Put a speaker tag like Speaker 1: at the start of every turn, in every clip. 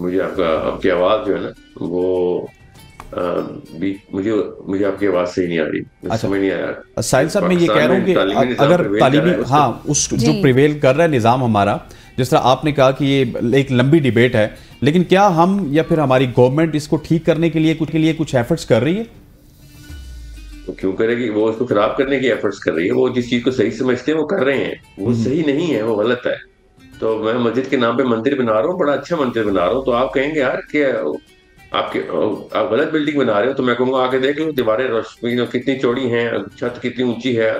Speaker 1: مجھے آپ کی آواز جو ہے نا وہ مجھے آپ کی آواز صحیح نہیں آ رہی، سمجھ نہیں آیا۔
Speaker 2: ساحل صاحب میں یہ کہہ رہا ہوں کہ اگر تعلیمی اس جو پریویل کر رہا ہے نظام ہمارا، جس طرح آپ نے کہا کہ یہ ایک لمبی ڈیبیٹ ہے، لیکن کیا ہم یا پھر ہماری گورنمنٹ اس کو ٹھیک کرنے کے لیے کچھ ایفرٹس کر رہی ہے؟
Speaker 1: کیوں کرے گی؟ وہ اس کو خراب کرنے کی ایفرٹس کر رہی ہے۔ وہ جس چیز کو صحیح سمجھتے ہیں وہ کر رہے ہیں، وہ صحیح نہیں ہے، وہ غلط ہے۔ تو میں مسجد کے نام پہ مندر بنا رہا ہوں، بڑا اچھا مندر بنا رہا ہوں، تو آپ کہیں گے یار کہ آپ غلط بلڈنگ بنا رہے ہو، تو میں کہوں گا آگے دیکھ لو دیواریں کتنی چوڑی ہیں، چھت کتنی اونچی ہے،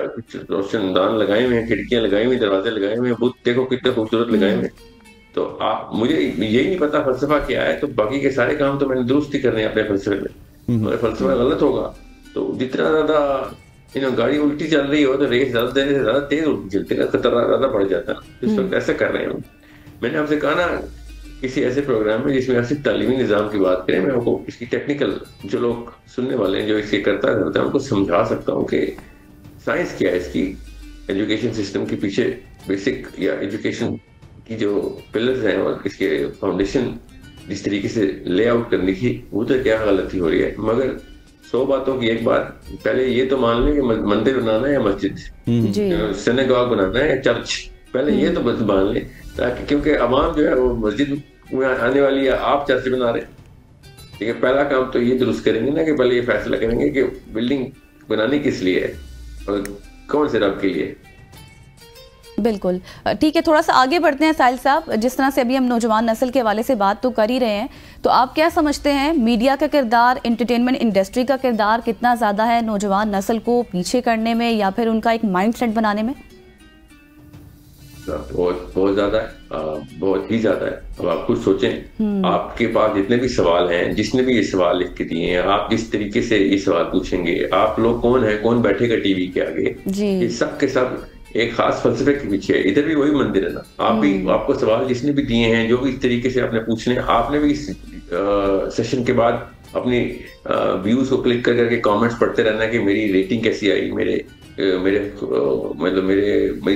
Speaker 1: روشن دان لگائے ہوئے ہیں، کھڑکیاں لگائی ہوئی ہیں، دروازے لگائے ہوئے ہیں، بت دیکھو کتنے خوبصورت لگائے ہوئے ہیں۔ تو مجھے یہی نہیں پتا فلسفہ کیا ہے، تو باقی کے سارے کام تو میں نے درست ہی کرنے ہیں اپنے فلسفے میں۔ مگر فلسفہ غلط ہوگا تو جتنا زیادہ گاڑی الٹی چل رہی ہو تو ریس زیادہ دینے سے زیادہ تیز الٹی چلتی ہے، خطرہ زیادہ بڑھ جاتا ہے۔ اس وقت ایسا کر رہے ہیں۔ میں نے آپ سے کہا نا کسی ایسے پروگرام میں جس میں آپ صرف تعلیمی نظام کی بات کریں، میں آپ کو اس کی ٹیکنیکل جو لوگ سننے والے ہیں جو اس کے کرتا ہے ان کو سمجھا سکتا ہوں کہ سائنس کیا ہے، اس کی ایجوکیشن سسٹم کے پیچھے بیسک یا ایجوکیشن کی جو پلرز ہیں اور اس کے فاؤنڈیشن جس طریقے سے لے آؤٹ کرنے کی ادھر کیا غلطی ہو رہی ہے۔ مگر 100 باتوں کی ایک بات، پہلے یہ تو مان لیں کہ مندر بنانا ہے یا مسجد، سینیگاگ بنانا ہے یا چرچ، پہلے یہ تو بس مان لیں، تاکہ کیونکہ عوام جو ہے وہ مسجد میں آنے والی ہے، آپ چرچ بنا رہے ہیں، ٹھیک ہے۔ پہلا کام تو یہ درست کریں گے نا کہ پہلے یہ فیصلہ کریں گے کہ بلڈنگ بنانی کس لیے ہے اور کون سے رب کے لیے۔
Speaker 3: بالکل ٹھیک ہے، تھوڑا سا آگے بڑھتے ہیں ساحل صاحب۔ جس طرح سے ابھی ہم نوجوان نسل کے حوالے سے بات تو کر ہی رہے ہیں، تو آپ کیا سمجھتے ہیں میڈیا کا کردار، انٹرٹینمنٹ انڈسٹری کا کردار کتنا زیادہ ہے نوجوان نسل کو پیچھے کرنے میں یا پھر ان کا ایک مائنڈ سیٹ بنانے میں؟
Speaker 1: بہت زیادہ ہے، بہت ہی زیادہ ہے۔ اب آپ خود سوچیں، آپ کے پاس جتنے بھی سوال ہیں، جس نے بھی یہ سوال لکھ کے دیے ہیں، آپ جس طریقے سے یہ سوال پوچھیں گے، آپ لوگ کون ہیں، کون بیٹھے گا ٹی وی کے آگے، یہ سب کے سب ایک خاص فلسفے کے پیچھے ہے۔ ادھر بھی وہی مندر ہے نا، آپ کو سوال جس نے بھی دیے ہیں، جو بھی اس طریقے سے آپ نے پوچھنے، آپ نے بھی اس سیشن کے بعد اپنی ویوز کو کلک کر کے کامنٹس پڑھتے رہنا کہ میری ریٹنگ کیسی آئی، میری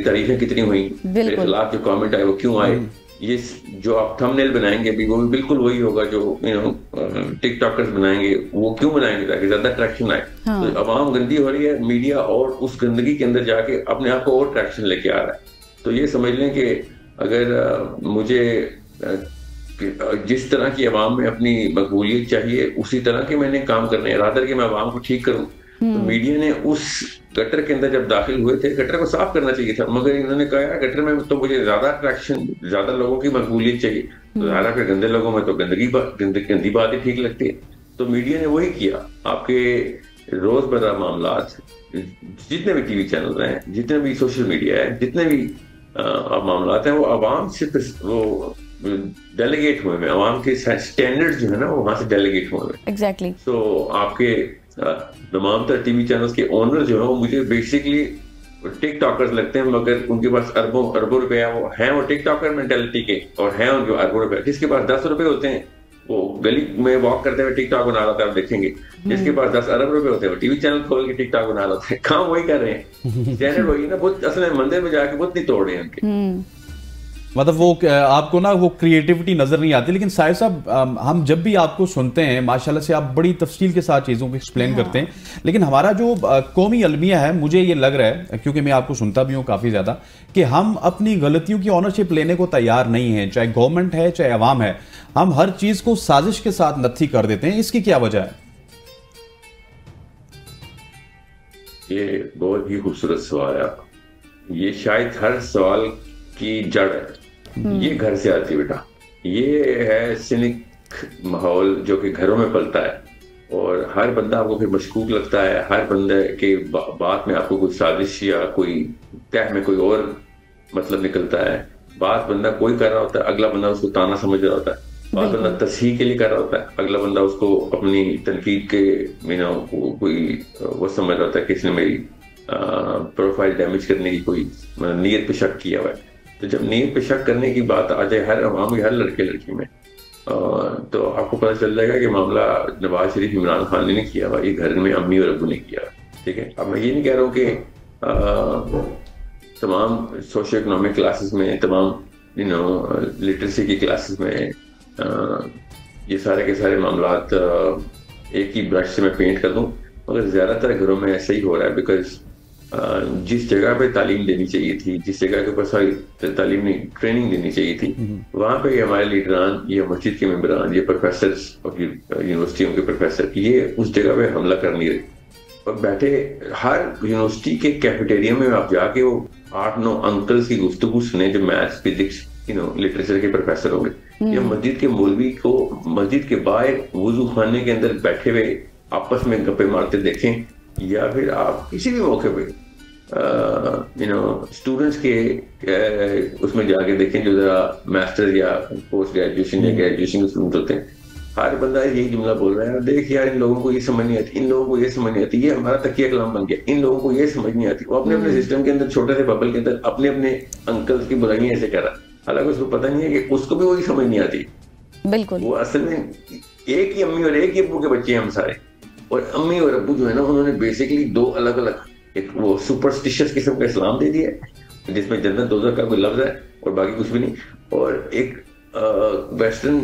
Speaker 1: تعریفیں کتنی ہوئی، میرے خلاف جو کامنٹ آئے وہ کیوں آئے۔ یہ جو آپ تھم نیل بنائیں گے ابھی وہ بھی بالکل وہی ہوگا جو ٹک ٹاکرز بنائیں گے، وہ کیوں بنائیں گے؟ تاکہ زیادہ ٹریکشن آئے۔ تو عوام گندی ہو رہی ہے، میڈیا اور اس گندگی کے اندر جا کے اپنے آپ کو اور ٹریکشن لے کے آ رہا ہے۔ تو یہ سمجھ لیں کہ اگر مجھے جس طرح کی عوام میں اپنی مقبولیت چاہیے اسی طرح کے میں نے کام کرنے ہیں، رادر کہ میں عوام کو ٹھیک کروں، تو میڈیا نے اس گٹر کے اندر جب داخل ہوئے تھے، گٹر کو صاف کرنا چاہیے تھا، مگر انہوں نے کہا گٹر میں تو مجھے زیادہ اٹریکشن، زیادہ لوگوں کی مقبولیت چاہیے، تو ظاہر ہے کہ گندے لوگوں میں تو گندی باتیں ٹھیک لگتی ہے۔ تو میڈیا نے وہی کیا۔ آپ کے روز مرہ معاملات، جتنے بھی ٹی وی چینل ہیں، جتنے بھی سوشل میڈیا ہے، جتنے بھی معاملات ہیں، وہ عوام سے وہ ڈیلیگیٹ ہوئے ہیں، عوام کے اسٹینڈرڈ جو ہے نا وہ وہاں سے ڈیلیگیٹ ہوئے ہیں۔
Speaker 3: ایگزیکٹلی۔
Speaker 1: تو آپ کے تمام تر ٹی وی چینلز کے اونر جو ہیں وہ مجھے بیسکلی ٹک ٹاکرز لگتے ہیں، مگر ان کے پاس اربوں روپیہ وہ ہیں، وہ ٹک ٹاکر مینٹلٹی کے، اور ہیں ان کے اربوں روپیہ۔ جس کے پاس 10 روپے ہوتے ہیں وہ گلی میں واک کرتے ہوئے ٹک ٹاک بنا رہا تھا، آپ دیکھیں گے۔ جس کے پاس 10 ارب روپے ہوتے ہیں وہ ٹی وی چینل کھول کے ٹک ٹاک بنا رہا تھا۔ کام وہی کر رہے ہیں، اسٹینڈرڈ وہی نا، بت اصل میں مندر میں جا کے بت نہیں توڑ رہے ہیں ان کے۔
Speaker 2: مطلب وہ آپ کو نا وہ کریٹیوٹی نظر نہیں آتی۔ لیکن ساحل صاحب، ہم جب بھی آپ کو سنتے ہیں ماشاءاللہ سے آپ بڑی تفصیل کے ساتھ چیزوں کو ایکسپلین کرتے ہیں، لیکن ہمارا جو قومی المیہ ہے، مجھے یہ لگ رہا ہے کیونکہ میں آپ کو سنتا بھی ہوں کافی زیادہ، کہ ہم اپنی غلطیوں کی اونرشپ لینے کو تیار نہیں ہیں، چاہے گورنمنٹ ہے چاہے عوام ہے، ہم ہر چیز کو سازش کے ساتھ نتھی کر دیتے ہیں۔ اس کی کیا وجہ ہے؟
Speaker 1: یہ بہت ہی خوبصورت سوال ہے۔ یہ شاید ہر سوال کی جڑ ہے، یہ گھر سے آتی بیٹا۔ یہ ہے سینک ماحول جو کہ گھروں میں پلتا ہے، اور ہر بندہ آپ کو پھر مشکوک لگتا ہے، ہر بندے کے بات میں آپ کو کوئی سازش یا کوئی تہ میں کوئی اور مطلب نکلتا ہے۔ بات بندہ کوئی کر رہا ہوتا ہے، اگلا بندہ اس کو تانا سمجھ رہا ہوتا ہے، بات بندہ تصحیح کے لیے کر رہا ہوتا ہے، اگلا بندہ اس کو اپنی تنقید کے کوئی وہ سمجھ رہا ہوتا ہے کہ اس نے میری پروفائل ڈیمیج کرنے کی کوئی نیت پہ شک کیا ہوا ہے۔ تو جب نیت پہ شک کرنے کی بات آ جائے ہر عوام ہر لڑکے لڑکی میں، تو آپ کو پتہ چل جائے گا کہ معاملہ نواز شریف عمران خان نے نہیں کیا ہوا، یہ گھر میں امی اور ابو نے کیا۔ ٹھیک ہے، اب میں یہ نہیں کہہ رہا ہوں کہ تمام سوشو اکنامک کلاسز میں، تمام لٹریسی کی کلاسز میں یہ سارے کے سارے معاملات ایک ہی برش سے میں پینٹ کر دوں، مگر زیادہ تر گھروں میں ایسا ہی ہو رہا ہے، بیکاز جس جگہ پہ تعلیم دینی چاہیے تھی، جس جگہ کے اوپر ساری تعلیمی ٹریننگ دینی چاہیے تھی، وہاں پہ ہمارے لیڈران، یہ مسجد کے ممبران، یہ پروفیسرز اور یونیورسٹیوں کے پروفیسر، یہ اس جگہ پہ حملہ کر نہیں رہے، اور بیٹھے ہر یونیورسٹی کے کیفیٹیریا میں آپ جا کے وہ 8-9 انکلز کی گفتگو سنیں جو میتھس، فزکس، لٹریچر کے پروفیسر ہوں گے، یا مسجد کے مولوی کو مسجد کے باہر وضو خانے کے اندر بیٹھے ہوئے آپس میں گپے مارتے دیکھیں، یا پھر آپ کسی بھی موقع پہ اسٹوڈنٹس کے اس میں جا کے دیکھیں جو ذرا ماسٹر یا پوسٹ گریجویشن یا گریجویشن کے اسٹوڈنٹ ہوتے ہیں، ہر بندہ یہی جملہ بول رہا ہے، دیکھ یار ان لوگوں کو یہ سمجھ نہیں آتی، ان لوگوں کو یہ سمجھ نہیں آتی، یہ ہمارا تکیہ کلام بن گیا، ان لوگوں کو یہ سمجھ نہیں آتی۔ وہ اپنے اپنے سسٹم کے اندر، چھوٹے سے ببل کے اندر اپنے اپنے انکلز کی برائیاں ایسے کر رہا ہے، حالانکہ اس کو پتہ نہیں ہے کہ اس کو بھی وہی سمجھ نہیں آتی۔
Speaker 3: بالکل،
Speaker 1: وہ اصل میں ایک ہی امی اور ایک ہی ابو کے بچے ہیں ہم سارے، اور امی اور ابو جو ہے نا انہوں نے بیسکلی 2 الگ الگ، ایک وہ سپرسٹیشس قسم کا اسلام دے دیا ہے جس میں جنت دوزخ کا کوئی لفظ ہے اور باقی کچھ بھی نہیں، اور ایک ویسٹرن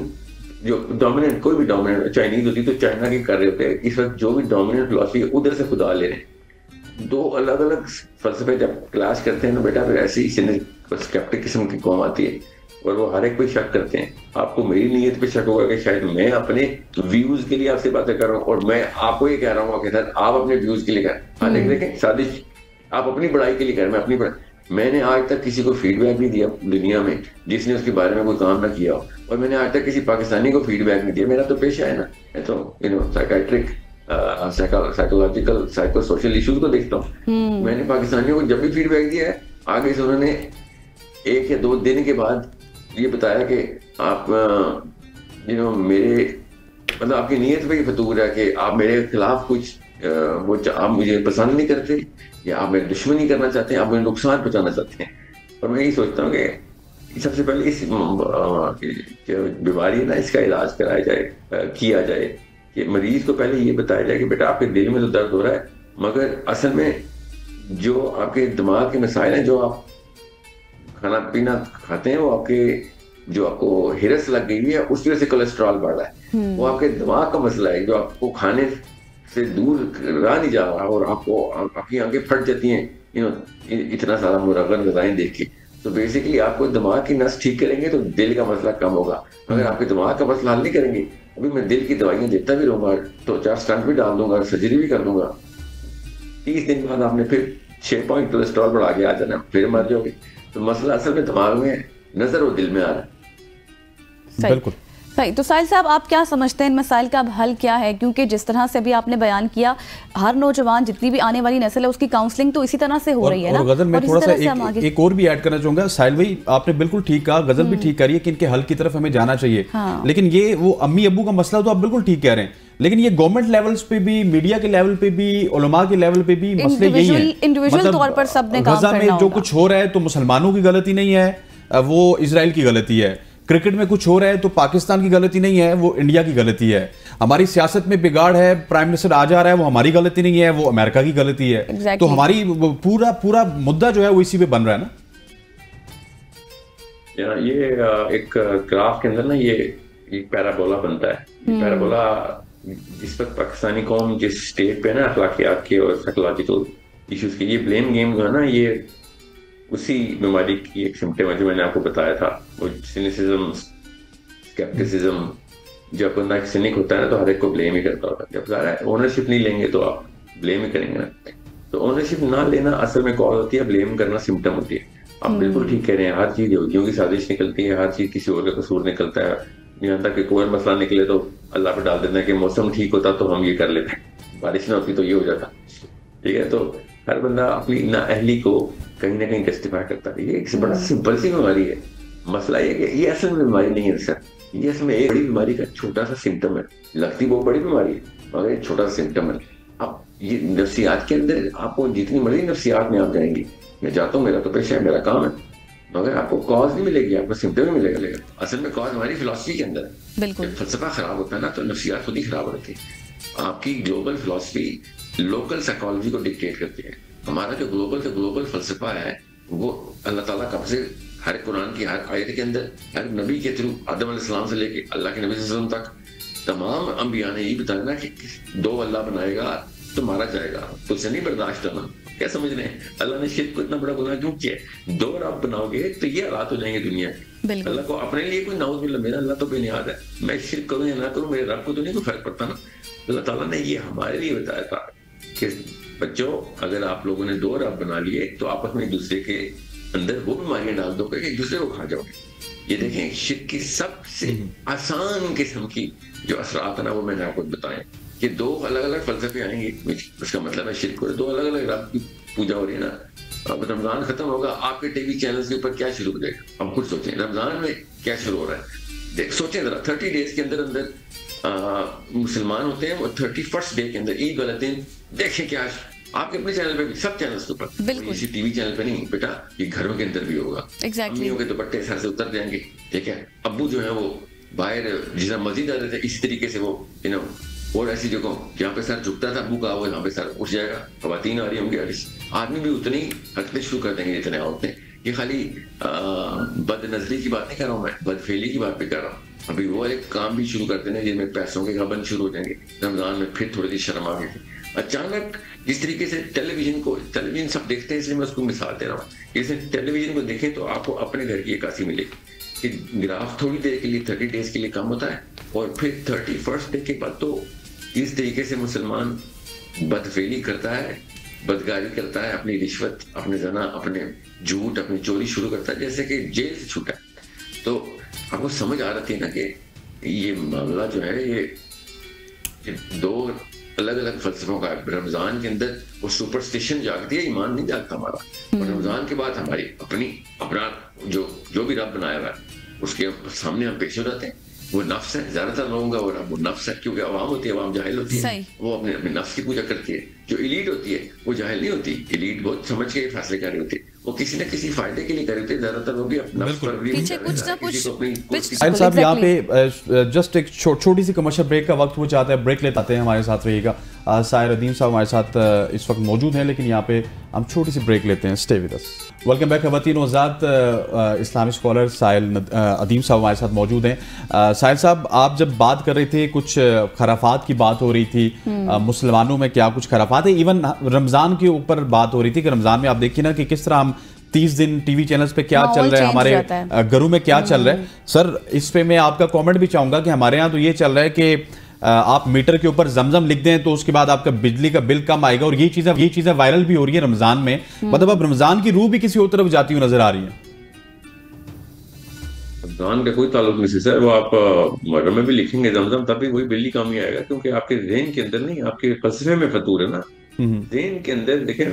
Speaker 1: جو ڈومیننٹ، کوئی بھی ڈومیننٹ چائنیز ہوتی تو چائنا کے کر رہے ہوتے ہیں، اس وقت جو بھی ڈومیننٹ فلاسفی ہے ادھر سے خدا لے رہے ہیں۔ 2 الگ الگ فلسفے جب کلاس کرتے ہیں نا بیٹا، پھر ایسی اسکیپٹک قسم کی قوم آتی ہے اور وہ ہر ایک پہ شک کرتے ہیں۔ آپ کو میری نیت پہ شک ہوگا کہ شاید میں اپنے ویوز کے لیے آپ سے باتیں کر رہا ہوں، اور میں آپ کو یہ کہہ رہا ہوں کہ سر آپ اپنے ویوز کے لیے کر رہے ہیں، دیکھیں سازش، آپ اپنی بڑائی کے لیے کر رہے ہیں، میں اپنی بڑائی، میں نے آج تک کسی کو فیڈ بیک نہیں دیا دنیا میں جس نے اس کے بارے میں کوئی کام نہ کیا ہو، اور میں نے آج تک کسی پاکستانی کو فیڈ بیک نہیں دیا، میرا تو پیشہ ہے نا، میں تو psychiatric, psychological, psycho social issues کو دیکھتا ہوں۔ میں نے پاکستانیوں کو جب بھی فیڈ بیک دیا ہے، آگے سے انہوں نے 1 یا 2 دن کے بعد یہ بتایا کہ آپ میرے مطلب آپ کی نیت پہ یہ فتور ہے کہ آپ میرے خلاف کچھ وہ آپ مجھے پسند نہیں کرتے، یا آپ میرے دشمنی کرنا چاہتے ہیں، آپ مجھے نقصان پہنچانا چاہتے ہیں۔ اور میں یہی سوچتا ہوں کہ سب سے پہلے اس جو بیماری ہے نا، اس کا علاج کرایا جائے، کیا جائے، کہ مریض کو پہلے یہ بتایا جائے کہ بیٹا آپ کے دل میں تو درد ہو رہا ہے، مگر اصل میں جو آپ کے دماغ کے مسائل ہیں، جو آپ کھانا پینا کھاتے ہیں، وہ آپ کے جو آپ کو ہرس لگ گئی ہے اس وجہ سے کولیسٹرول بڑھ رہا ہے، وہ آپ کے دماغ کا مسئلہ ہے، جو آپ کو کھانے سے دور رہا نہیں جا رہا، اور آپ کو آپ کی آنکھیں پھٹ جاتی ہیں اتنا سارا مرغن غذائیں دیکھ کے۔ تو بیسکلی آپ کو دماغ کی نس ٹھیک کریں گے تو دل کا مسئلہ کم ہوگا، اگر آپ کے دماغ کا مسئلہ حل نہیں کریں گے، ابھی میں دل کی دوائیاں دیتا بھی رہوں گا، تو 4 اسٹنٹ بھی ڈال دوں گا، سرجری بھی کر دوں گا، 30 دن بعد آپ نے پھر 6 پوائنٹ کولیسٹرول بڑھا کے آ جانا، پھر مر جاؤ گے۔ تو مسئلہ اصل میں دماغ میں ہے، نظر اور دل میں آ رہا ہے۔
Speaker 2: بالکل
Speaker 3: صحیح۔ تو ساحل صاحب آپ کیا سمجھتے ہیں ان مسائل کا اب حل کیا ہے؟ کیونکہ جس طرح سے ابھی آپ نے بیان کیا، ہر نوجوان جتنی بھی آنے والی نسل ہے اس کی کاؤنسلنگ تو اسی طرح سے ہو رہی ہے نا۔
Speaker 2: اور غزل میں تھوڑا سا ایک اور بھی ایڈ کرنا چاہوں گا، ساحل بھائی آپ نے بالکل ٹھیک کہا، غزل بھی ٹھیک کہہ رہی ہے کہ ان کے حل کی طرف ہمیں جانا چاہیے، لیکن یہ وہ امی ابو کا مسئلہ تو آپ بالکل ٹھیک کہہ رہے ہیں، لیکن یہ گورنمنٹ لیولز پہ بھی، میڈیا کے لیول پہ بھی، علماء کے لیول پہ بھی مسئلے یہی ہیں۔
Speaker 3: انڈیویجول طور پر سب نے کام
Speaker 2: غزہ میں
Speaker 3: کرنا
Speaker 2: جو
Speaker 3: ہوگا۔
Speaker 2: کچھ ہو رہا ہے تو مسلمانوں کی غلطی نہیں ہے، وہ اسرائیل کی غلطی ہے۔ کرکٹ میں کچھ ہو رہا ہے تو پاکستان کی غلطی نہیں ہے، وہ انڈیا کی غلطی ہے۔ ہماری سیاست میں بگاڑ ہے، پرائم منسٹر آ جا رہا ہے، وہ ہماری غلطی نہیں ہے، وہ امریکہ کی غلطی ہے۔ تو ہماری پورا مدعا جو ہے وہ اسی پہ بن رہا ہے نا۔
Speaker 1: یہ ایک گراف کے اندر نا یہ پیرابولا بنتا ہے، پیرابولا جس وقت پاکستانی قوم جس اسٹیٹ پہ نا اخلاقیات کے اور سائیکولوجیکل ایشوز کے، یہ بلیم گیم جو ہے نا، یہ اسی بیماری کی ایک سمٹم ہے جو میں نے آپ کو بتایا تھا، وہ سینیسزم، اسکیپٹسزم۔ جب بندہ ایک سینک ہوتا ہے نا تو ہر ایک کو بلیم ہی کرتا ہوتا ہے، جب ظاہر ہے اونرشپ نہیں لیں گے تو آپ بلیم ہی کریں گے نا۔ تو اونرشپ نہ لینا اصل میں کاز ہوتی ہے، بلیم کرنا سمٹم ہوتی ہے۔ آپ بالکل ٹھیک کہہ رہے ہیں، ہر چیز یہودیوں کی سازش نکلتی ہے، ہر چیز کسی اور کا قصور نکلتا ہے، یہاں تک کہ کوئی مسئلہ نکلے تو اللہ پہ ڈال دینا ہے کہ موسم ٹھیک ہوتا تو ہم یہ کر لیتے، بارش نہ ہوتی تو یہ ہو جاتا، ٹھیک ہے۔ تو ہر بندہ اپنی نااہلی کو کہیں نہ کہیں جسٹیفائی کرتا ہے۔ یہ ایک بڑا سمپل سی بیماری ہے۔ مسئلہ یہ کہ یہ اصل میں بیماری نہیں ہے سر، یہ اصل میں ایک بڑی بیماری کا چھوٹا سا سمٹم ہے، لگتی بہت بڑی بیماری ہے مگر ایک چھوٹا سا سمٹم ہے۔ اب یہ نفسیات کے اندر آپ کو جتنی مرضی نفسیات میں آپ جائیں گی، میں جاتا ہوں، میرا تو پیشہ ہے، میرا کام ہے، مگر آپ کو کاز نہیں ملے گی، آپ کو سمٹم ہی ملے گا۔ اصل میں کاز ہماری فلاسفی کے اندر ہے۔ جب فلسفہ خراب ہوتا ہے نا تو نفسیات خود ہی خراب ہو جاتی ہے۔ آپ کی گلوبل فلاسفی لوکل سائیکالوجی کو ڈکٹیٹ کرتی ہے۔ ہمارا جو گلوبل سے گلوبل فلسفہ ہے وہ اللہ تعالیٰ کب سے ہر قرآن کی ہر آیت کے اندر ہر نبی کے تھرو آدم علیہ السلام سے لے کے اللہ کے نبی صلی اللہ علیہ وسلم تک تمام انبیاء نے یہ بتایا نا کہ دو اللہ بنائے گا تو مارا جائے گا، تو اسے نہیں برداشت کرنا. کیا سمجھ رہے ہیں؟ اللہ نے شرک کو اتنا بڑا گناہ کیوں کیا ہے؟ دو رب بناؤ گے تو یہ حالات ہو جائیں گے دنیا کے. اللہ کو اپنے لیے کوئی نعوذ باللہ، میرا اللہ تو بے نیاز ہے، میں شرک کروں یا نہ کروں میرے رب کو تو نہیں کوئی فرق پڑتا نا. اللہ تعالیٰ نے یہ ہمارے لیے بتایا تھا کہ بچوں اگر آپ لوگوں نے دو رب بنا لیے تو آپس میں ایک دوسرے کے اندر وہ بیماریاں ڈال دو کہ ایک دوسرے کو کھا جاؤ گے. یہ دیکھیں شرک کی سب سے آسان قسم کی جو اثرات ہیں نا وہ میں نے آپ کو بتائیں کہ دو الگ الگ فلسفے آئیں گے. اس کا مطلب ہے شرک کو دو الگ الگ رب کی پوجا ہو رہی ہے نا. اب رمضان ختم ہوگا، آپ کے ٹی وی چینلز کے اوپر کیا شروع ہو جائے گا؟ اب خود سوچیں رمضان میں کیا شروع ہو رہا ہے. دیکھ سوچیں ذرا 30 ڈیز کے اندر مسلمان ہوتے ہیں، وہ 31st ڈے کے اندر عید والا دن دیکھیں کیا آپ کے اپنے چینل پہ بھی، سب چینلز کے اوپر، کسی ٹی وی چینل پہ نہیں بیٹا، یہ گھروں کے اندر بھی ہوگا. امیوں کے دوپٹے سر سے اتر جائیں گے، ٹھیک ہے. ابو جو ہیں وہ باہر جس مسجد آتے تھے اسی طریقے سے وہ اور ایسی جگہوں جہاں پہ سر جھکتا تھا ابو کا وہ یہاں پہ سر اٹھ جائے گا. خواتین آ رہی ہوں گی، آدمی بھی اتنی حرکتیں شروع کر دیں گے جتنے عورتیں. یہ خالی بد نظری کی بات نہیں کر رہا ہوں میں، بد فعلی کی بات بھی کر رہا ہوں. ابھی وہ ایک کام بھی شروع کرتے ہیں جن میں پیسوں کے گبن شروع ہو جائیں گے. رمضان میں پھر تھوڑی سی شرم آ گئی تھی اچانک. جس طریقے سے ٹیلی ویژن سب دیکھتے ہیں، اس لیے میں اس کو مثال دے رہا ہوں. جیسے ٹیلی ویژن کو دیکھیں تو آپ کو اپنے گھر کی عکاسی ملے گی کہ گراف تھوڑی دیر کے لیے 30 ڈیز کے لیے کم ہوتا ہے اور پھر 31st ڈے کے بعد تو اس طریقے سے مسلمان بدفعلی کرتا ہے، بدکاری کرتا ہے، اپنی رشوت، اپنے زنا، اپنے جھوٹ، اپنی چوری شروع کرتا ہے جیسے کہ جیل سے چھوٹا ہے. تو آپ کو سمجھ آ رہی ہے نا کہ یہ معاملہ جو ہے یہ دو الگ الگ فلسفوں کا ہے. رمضان کے اندر وہ سپرسٹیشن جاگتی ہے، ایمان نہیں جاگتا ہمارا. اور رمضان کے بعد ہماری اپنا جو بھی رب بنایا ہوا ہے اس کے سامنے ہم پیش ہو جاتے ہیں. وہ نفس ہے، زیادہ تر لوگوں کا وہ رب وہ نفس ہے، کیونکہ عوام ہوتی ہے، عوام جاہل ہوتی ہے، وہ اپنے نفس کی پوجا کرتی ہے. جو ایلیٹ ہوتی ہے وہ جاہل نہیں ہوتی، ایلیٹ بہت سمجھ کے فیصلے کر رہی ہوتی ہے، وہ کسی نہ کسی فائدے کے لیے کر رہی ہوتی ہے. زیادہ تر وہ بھی اپنا نفس پر بھی
Speaker 2: ساحل صاحب یہاں پہ جسٹ ایک چھوٹی سی کمرشل بریک کا وقت ہو جاتا ہے، بریک لیتے آتے ہیں. ہمارے ساتھ رہیے گا. ساحر ادیم صاحب ہمارے ساتھ اس وقت موجود ہیں، لیکن یہاں پہ ہم چھوٹی سی بریک لیتے ہیں. Stay with us. Welcome back. خواتین و حضرات، اسلامی اسکالر ساحل ادیم صاحب ہمارے ساتھ موجود ہیں. ساحل صاحب آپ جب بات کر رہے تھے کچھ خرافات کی بات ہو رہی تھی، مسلمانوں میں کیا کچھ خرافات ہے، ایون رمضان کے اوپر بات ہو رہی تھی کہ رمضان میں آپ دیکھیے نا کہ کس طرح ہم 30 دن ٹی وی چینلز پہ کیا چل رہا ہے، ہمارے گھروں میں کیا چل رہا ہے. سر اس پہ میں آپ کا کامنٹ بھی چاہوں گا کہ ہمارے ہاں تو یہ چل رہا ہے کہ آپ میٹر کے اوپر زمزم لکھ دیں تو اس کے بعد آپ کا بجلی کا بل کم آئے گا، اور یہ چیزیں وائرل بھی ہو رہی ہیں رمضان میں. مطلب اب رمضان کی روح بھی کسی اور طرف جاتی ہوئی نظر آ رہی ہے.
Speaker 1: رمضان کا کوئی تعلق نہیں سر، وہ آپ محرم میں بھی لکھیں گے زمزم تب بھی وہی بل ہی کام ہی آئے گا، کیونکہ آپ کے ذہن کے اندر نہیں، آپ کے فلسفے میں فطور ہے نا. ذہن کے اندر دیکھیں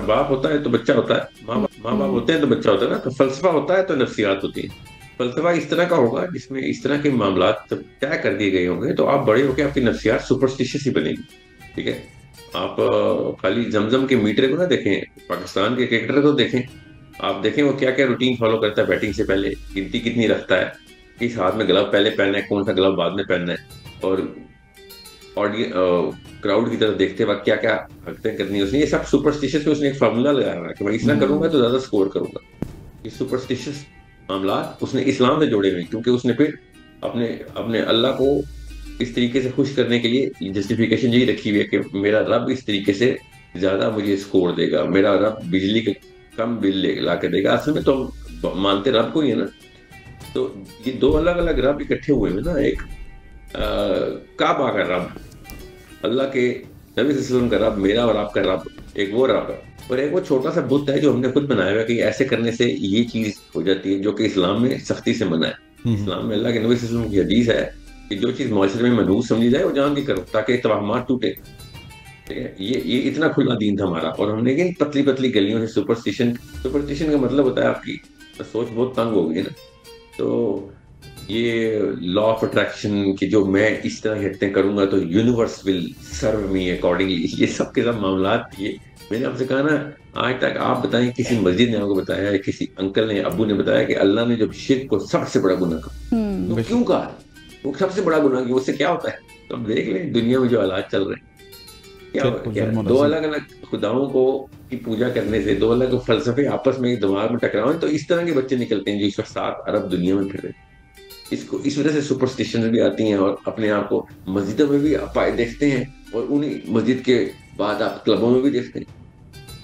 Speaker 1: باپ ہوتا ہے تو بچہ ہوتا ہے، ماں باپ ہوتے ہیں تو بچہ ہوتا ہے نا. تو فلسفہ ہوتا ہے تو نفسیات ہوتی ہے. فلسفہ اس طرح کا ہوگا جس میں اس طرح کے معاملات طے کر دیے گئے ہوں گے تو آپ بڑے ہو کے آپ کی نفسیات سپرسٹیشس ہی بنے گی. ٹھیک ہے، آپ خالی زمزم کے میٹر کو نہ دیکھیں، پاکستان کے کرکٹر کو دیکھیں. آپ دیکھیں وہ کیا کیا روٹین فالو کرتا ہے بیٹنگ سے پہلے، گنتی کتنی رکھتا ہے، کس ہاتھ میں گلو پہلے پہننا ہے، کون سا گلو بعد میں پہننا ہے، اور کراؤڈ کی طرف دیکھتے وقت کیا کیا حرکتیں کرنی ہے. اس نے یہ سب سپرسٹیشس پہ اس نے ایک فارمولا لگایا ہے کہ میں اس طرح کروں گا تو زیادہ سکور کروں گا. یہ سپرسٹیشس معاملات اس نے اسلام سے جوڑے ہوئے ہیں، کیونکہ اس نے پھر اپنے اللہ کو اس طریقے سے خوش کرنے کے لیے جسٹیفیکیشن یہی رکھی ہوئی ہے کہ میرا رب اس طریقے سے زیادہ مجھے سکور دے گا، میرا رب بجلی کے کم بل لا کے دے گا. اصل میں تو مانتے رب کو ہی ہے نا. تو یہ دو الگ الگ رب اکٹھے ہوئے ہیں نا. ایک کعبہ کا رب، اللہ کے نبی صلی اللہ علیہ وسلم کا رب، میرا اور آپ کا رب ایک وہ رب ہے، اور ایک وہ چھوٹا سا بت ہے جو ہم نے خود بنایا ہوا ہے کہ ایسے کرنے سے یہ چیز ہو جاتی ہے جو کہ اسلام میں سختی سے منع ہے. اسلام میں اللہ کے نبی صلی اللہ علیہ وسلم کی حدیث ہے کہ جو چیز معاشرے میں منحوس سمجھی جائے وہ جان کے کرو تاکہ توہمات ٹوٹے. ٹھیک ہے، یہ اتنا کھلا دین تھا ہمارا. اور ہم نے کہ پتلی پتلی گلیوں سے سپرسٹیشن کا مطلب ہوتا ہے آپ کی سوچ بہت تنگ ہو گئی نا. تو یہ لا آف اٹریکشن کی جو میں اس طرح حرکتیں کروں گا تو یونیورس ول سرو می اکارڈنگلی، یہ سب کے سب معاملات. یہ میں نے آپ سے کہا نا، آج تک آپ بتائیں کسی مسجد نے آپ کو بتایا ہے، کسی انکل نے، ابو نے بتایا کہ اللہ نے جب شرک کو سب سے بڑا گناہ کہا، تو کیوں کہا وہ سب سے بڑا گناہ کیا، اس سے کیا ہوتا ہے؟ تو ہم دیکھ لیں دنیا میں جو حالات چل رہے ہیں کیا دو الگ الگ خداؤں کو کی پوجا کرنے سے، دو اللہ کے فلسفے آپس میں دماغ میں ٹکراؤ، تو اس طرح کے بچے نکلتے ہیں جو اس وقت 7 ارب دنیا میں پھر رہے ہیں. اس وجہ سے سپرسٹیشن بھی آتی ہیں، اور اپنے آپ کو مسجدوں میں بھی پائے دیکھتے ہیں، اور انہی مسجد کے بعد آپ کلبوں میں بھی دیکھتے ہیں.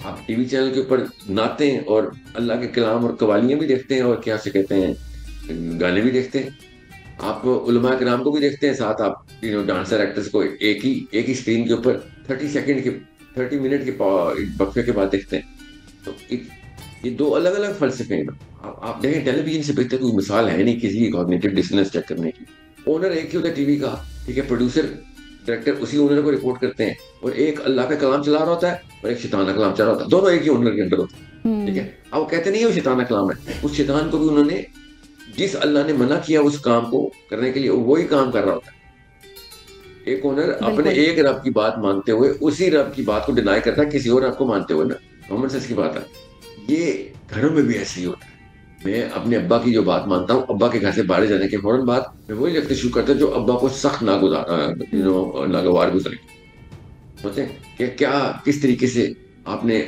Speaker 1: آپ ٹی وی چینل کے اوپر نعتیں اور اللہ کے کلام اور قوالیاں بھی دیکھتے ہیں، اور کیا سے کہتے ہیں گانے بھی دیکھتے ہیں. آپ علماء کرام کو بھی دیکھتے ہیں، ساتھ آپ ڈانسر ایکٹرز کو ایک ہی اسکرین کے اوپر 30 منٹ کے وقفے کے بعد دیکھتے ہیں. تو یہ 2 الگ الگ فلسفے ہیں. آپ دیکھیں ٹیلی ویژن سے بہتر کوئی مثال ہے نہیں کسی کی کوگنیٹو ڈسوننس چیک کرنے کی. اونر ایک ہی ہوتا ہے ٹی وی کا، ٹھیک ہے، پروڈیوسر ڈائریکٹر اسی اونر کو رپورٹ کرتے ہیں، اور ایک اللہ کا کلام چلا رہا ہوتا ہے اور ایک شیطان کا کلام چلا رہا ہوتا ہے، دونوں ایک ہی اونر کے اندر ہوتے ہیں. ٹھیک ہے، اب وہ کہتے نہیں وہ شیطان کا کلام ہے، اس شیطان کو بھی انہوں نے جس اللہ نے منع کیا اس کام کو کرنے کے لیے وہی کام کر رہا ہوتا ہے. ایک اونر اپنے ایک رب کی بات مانتے ہوئے اسی رب کی بات کو ڈینائی کرتا ہے کسی اور رب کو مانتے ہوئے. نا کامن سینس کی بات ہے. یہ گھروں میں بھی ایسے ہی ہوتا ہے. میں اپنے ابا کی جو بات مانتا ہوں، ابا کے گھر سے باہر جانے کے فوراً بعد میں وہی لکھتے شروع کرتا جو ابا کو سخت ناگوار گزرے. سوچیں کہ کس طریقے سے آپ نے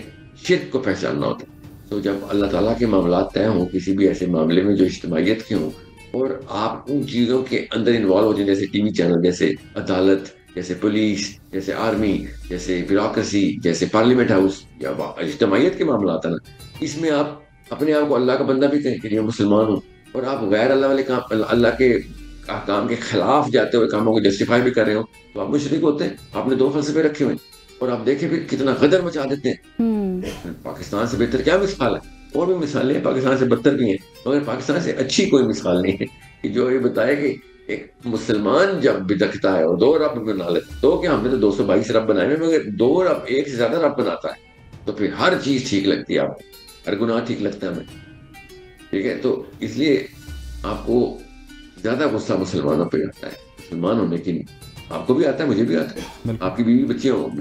Speaker 1: شرک کو پہچاننا ہوتا ہے. تو جب اللہ تعالیٰ کے معاملات طے ہوں کسی بھی ایسے معاملے میں جو اجتماعیت کے ہوں، اور آپ ان چیزوں کے اندر انوالو ہو جائیں، جیسے ٹی وی چینل، جیسے عدالت، جیسے پولیس، جیسے آرمی، جیسے بیوروکریسی، جیسے پارلیمنٹ ہاؤس، یا اجتماعیت کے معاملات ہیں نا، اس میں آپ اپنے آپ کو اللہ کا بندہ بھی کہیں کہ میں مسلمان ہوں، اور آپ غیر اللہ والے کام، اللہ کے احکام کے خلاف جاتے ہوئے کاموں کو جسٹیفائی بھی کر رہے ہو، تو آپ مشرک ہوتے ہیں. آپ نے 2 فلسفے رکھے ہوئے ہیں، اور آپ دیکھیں پھر کتنا غدر مچا دیتے ہیں. پاکستان سے بہتر کیا مثال ہے؟ اور بھی مثالیں ہیں پاکستان سے بدتر بھی ہیں، مگر پاکستان سے اچھی کوئی مثال نہیں ہے کہ جو یہ بتائے کہ ایک مسلمان جب بدکتا ہے اور 2 رب بنا لیتا ہے، تو کیا ہم نے تو 222 رب بنائے ہیں، مگر 2 رب ایک سے زیادہ رب بناتا ہے، تو پھر ہر چیز ٹھیک لگتی ہے، آپ کو ہر گناہ ٹھیک لگتا ہے ہمیں. ٹھیک ہے، تو اس لیے آپ کو زیادہ غصہ مسلمانوں پہ آتا ہے. مسلمان ہونے کی آپ کو بھی آتا ہے، مجھے بھی آتا ہے، آپ کی بیوی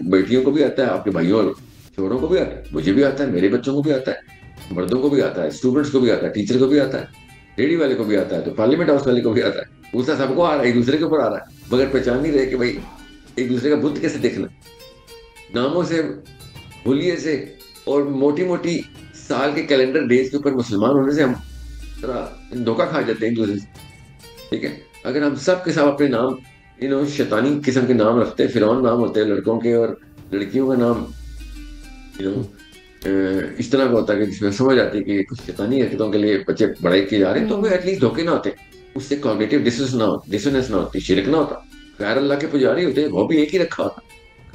Speaker 1: بیٹیوں کو بھی آتا ہے، آپ کے بھائیوں اور چھوڑوں کو بھی آتا ہے، مجھے بھی آتا ہے، میرے بچوں کو بھی آتا ہے، مردوں کو بھی آتا ہے، اسٹوڈنٹس کو بھی آتا ہے، ٹیچر کو بھی آتا ہے، ریڈی والے کو بھی آتا ہے، تو پارلیمنٹ ہاؤس والے کو بھی آتا ہے. غصہ سب کو آ رہا ہے، ایک دوسرے کے اوپر آ رہا ہے، مگر پہچان نہیں رہے کہ بھائی ایک دوسرے کا بت کیسے دیکھنا. ناموں سے، ہولیے سے، اور موٹی موٹی سال کے کیلنڈر ڈیز کے اوپر مسلمان ہونے سے ہم دھوکہ کھا جاتے ہیں ایک دوسرے سے. ٹھیک ہے، اگر ہم سب کے ساتھ اپنے نام شیطانی قسم کے نام رکھتے ہیں، فرعون نام ہوتے ہیں لڑکوں کے، اور لڑکیوں کا نام اس طرح کا ہوتا ہے کہ جس میں سمجھ آتی ہے کہ کچھ شیطانی حرکتوں کے لیے بچے بڑائی کیے جا رہے ہیں، تو وہ ایٹ لیسٹ دھوکے نہ ہوتے، اس سے کوگنیٹو ڈسوننس نہ ہوتی، شرک نہ ہوتا. غیر اللہ کے پجاری ہوتے ہیں، وہ بھی ایک ہی رکھا ہوتا.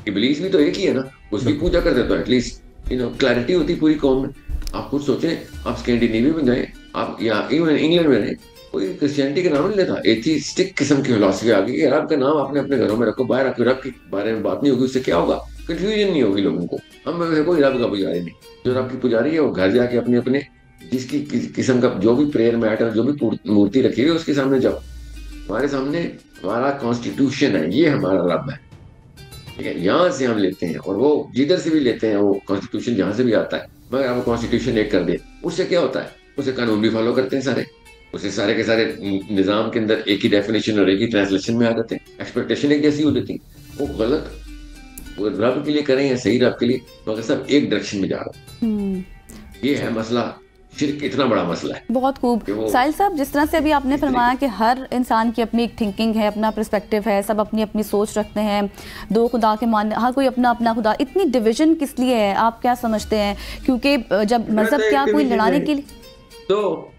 Speaker 1: ابلیس بھی تو ایک ہی ہے نا، اس کی پوجا کرتے تو ایٹ لیسٹ کلیئرٹی ہوتی پوری قوم میں. آپ خود سوچیں، آپ اسکینڈینیویا میں جائیں، آپ یا ایون انگلینڈ میں رہیں، کوئی کرسچینٹی کا نام نہیں لیتا. ایتھیسٹک قسم کی فلاسفی آ گئی کہ رب کا نام آپ نے اپنے گھروں میں رکھو، باہر آپ کے رب کے بارے میں بات نہیں ہوگی، اس سے کیا ہوگا؟ کنفیوژن نہیں ہوگی لوگوں کو. ہم کوئی رب کا پجاری نہیں، جو رب کی پجاری ہے وہ گھر جا کے اپنے جس کی قسم کا جو بھی پریئر میٹر، جو بھی مورتی رکھی ہوئی ہے، اس کے سامنے جاؤ. ہمارے سامنے ہمارا کانسٹیٹیوشن ہے، یہ ہمارا رب ہے. ٹھیک ہے، یہاں سے ہم لیتے ہیں، اور وہ جدھر سے بھی لیتے ہیں، وہ کانسٹیٹیوشن جہاں سے بھی آتا ہے، مگر آپ کانسٹیٹیوشن ایک کر دیں، اس سے کیا ہوتا ہے؟ اسے قانون بھی فالو کرتے ہیں سارے، اسے سارے کے سارے نظام کے اندر ایک ہی ڈیفینیشن اور ایک ہی ٹرانسلیشن میں آ جاتے ہیں، ایکسپیکٹیشن ایک جیسی ہو جاتی ہیں. وہ غلط رب کے لیے کریں یا صحیح رب کے لیے، مگر سب ایک ڈائریکشن میں جا رہا ہے. یہ ہے مسئلہ. شرک اتنا بڑا مسئلہ ہے.
Speaker 3: بہت خوب ساحل صاحب، جس طرح سے ابھی آپ نے فرمایا کہ ہر انسان کی اپنی ایک تھنکنگ ہے، اپنا پرسپیکٹو ہے، سب اپنی اپنی سوچ رکھتے ہیں، 2 خدا کے ماننے، ہر کوئی اپنا اپنا خدا. اتنی ڈویژن کس لیے ہے، آپ کیا سمجھتے ہیں؟ کیونکہ جب مذہب کیا کوئی لڑانے کے لیے
Speaker 1: دو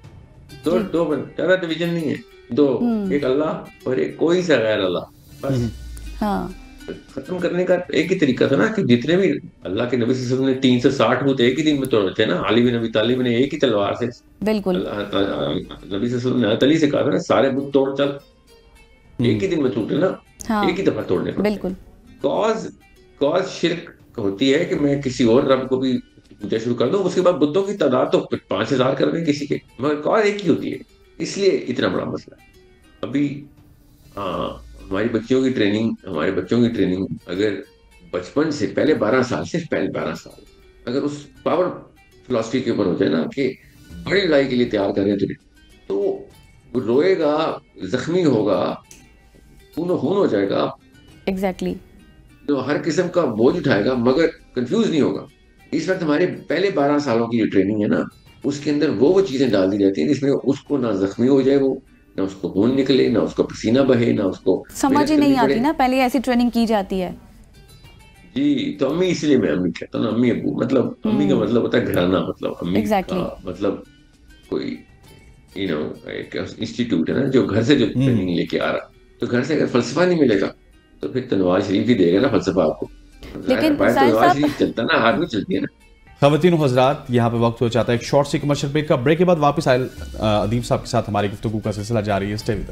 Speaker 1: زیادہ ڈویژن نہیں ہے، 2، ایک اللہ اور ایک کوئی سا غیر اللہ، بس.
Speaker 3: ہاں،
Speaker 1: ختم کرنے کا ایک ہی طریقہ تھا نا، کہ جتنے بھی اللہ کے نبی صلی اللہ علیہ وسلم نے 360 بت ایک ہی دن میں توڑے تھے نا. علی بن ابی طالب نے ایک ہی تلوار سے،
Speaker 3: بالکل،
Speaker 1: نبی صلی اللہ علیہ وسلم نے حضرت علی سے کہا تھا نا، سارے بت توڑ چل، ایک ہی دن میں ٹوٹے نا، ایک ہی دفعہ توڑنے کا.
Speaker 3: بالکل.
Speaker 1: کاز شرک ہوتی ہے کہ میں کسی اور رب کو بھی پوجا شروع کر دوں، اس کے بعد بتوں کی تعداد تو 5000 کر دیں کسی کے، مگر کاز ایک ہی ہوتی ہے. اس لیے اتنا بڑا مسئلہ ہے. ابھی ہمارے بچوں کی ٹریننگ اگر بچپن سے پہلے 12 سال، صرف پہلے 12 سال اگر اس پاور فلاسفی کے اوپر ہو جائے نا کہ بڑی لڑائی کے لیے تیار کر رہے ہیں تو وہ روئے گا، زخمی ہوگا، خون ہو جائے گا،
Speaker 3: ایگزیکٹلی،
Speaker 1: تو ہر قسم کا بوجھ اٹھائے گا، مگر کنفیوز نہیں ہوگا.
Speaker 4: اس وقت ہمارے پہلے 12 سالوں کی جو ٹریننگ ہے نا، اس کے اندر وہ چیزیں ڈال دی جاتی ہیں جس میں اس کو نہ زخمی ہو جائے، وہ نہ اس کو خون نکلے، نہ اس کو پسینہ بہے، نہ اس کو
Speaker 3: سمجھ ہی نہیں آتی نا، پہلے ایسی ٹریننگ کی جاتی ہے.
Speaker 4: جی تو امی، اس لیے میں امی کہتا ہوں نا، امی ابو مطلب امی کا مطلب ہوتا ہے گھرانہ، مطلب امی کا مطلب کوئی ایک انسٹیٹیوٹ ہے نا جو گھر سے جو ٹریننگ لے کے آ رہا. تو گھر سے اگر فلسفہ نہیں ملے گا تو پھر تو نواز شریف ہی دے گا نا فلسفہ آپ کو.
Speaker 3: لیکن
Speaker 4: نواز شریف چلتا نا، آدمی چلتی ہے نا.
Speaker 2: خواتین و حضرات، یہاں پہ وقت ہو جاتا ہے ایک شارٹ سی کمرشل بریک کا. بریک کے بعد واپس ادیب صاحب کے ساتھ ہماری گفتگو کا سلسلہ جاری ہے. Stay with us.